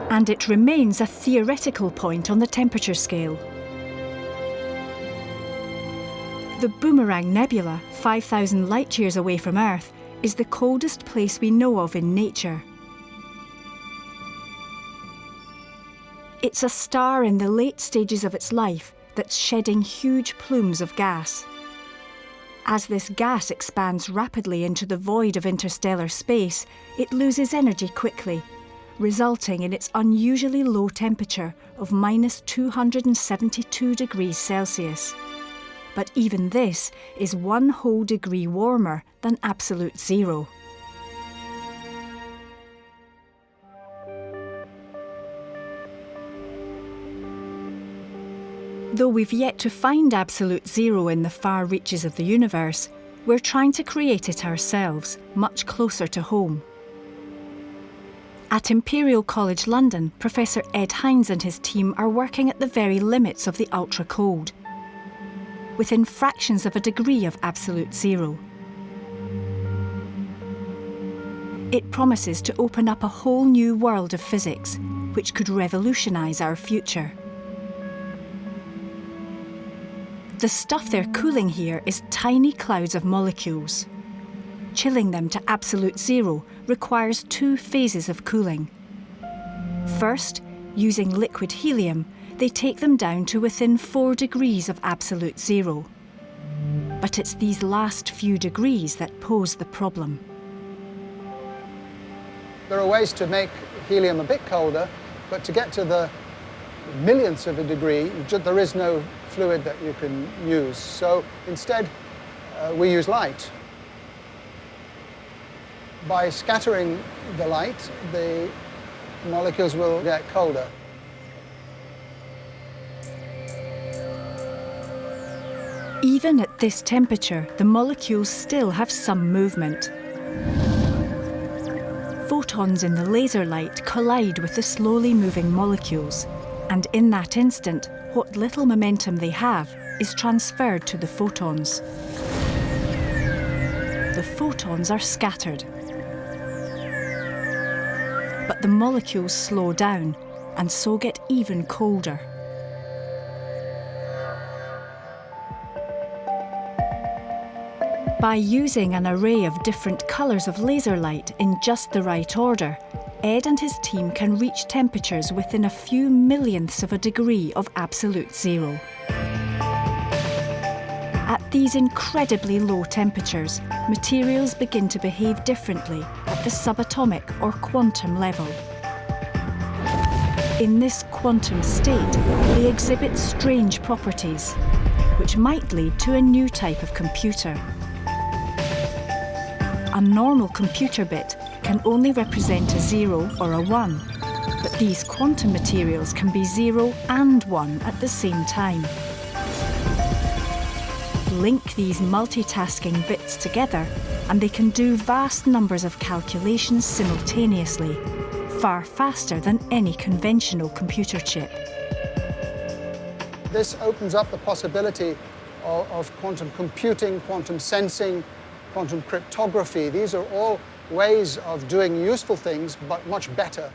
And it remains a theoretical point on the temperature scale. The Boomerang Nebula, 5,000 light-years away from Earth, is the coldest place we know of in nature. It's a star in the late stages of its life that's shedding huge plumes of gas. As this gas expands rapidly into the void of interstellar space, it loses energy quickly, resulting in its unusually low temperature of -272 degrees Celsius. But even this is 1 whole degree warmer than absolute zero. Though we've yet to find absolute zero in the far reaches of the universe, we're trying to create it ourselves, much closer to home. At Imperial College London, Professor Ed Hinds and his team are working at the very limits of the ultra-cold, within fractions of a degree of absolute zero. It promises to open up a whole new world of physics, which could revolutionise our future. The stuff they're cooling here is tiny clouds of molecules. Chilling them to absolute zero requires 2 phases of cooling. First, using liquid helium, they take them down to within 4 degrees of absolute zero. But it's these last few degrees that pose the problem. There are ways to make helium a bit colder, but to get to the millionths of a degree, there is no fluid that you can use. So instead, we use light. By scattering the light, the molecules will get colder. Even at this temperature, the molecules still have some movement. Photons in the laser light collide with the slowly moving molecules, and in that instant, what little momentum they have is transferred to the photons. The photons are scattered. But the molecules slow down, and so get even colder. By using an array of different colours of laser light in just the right order, Ed and his team can reach temperatures within a few millionths of a degree of absolute zero. At these incredibly low temperatures, materials begin to behave differently at the subatomic or quantum level. In this quantum state, they exhibit strange properties, which might lead to a new type of computer. A normal computer bit can only represent a 0 or a 1, but these quantum materials can be 0 and 1 at the same time. Link these multitasking bits together and they can do vast numbers of calculations simultaneously, far faster than any conventional computer chip. This opens up the possibility of quantum computing, quantum sensing, quantum cryptography. These are all ways of doing useful things, but much better.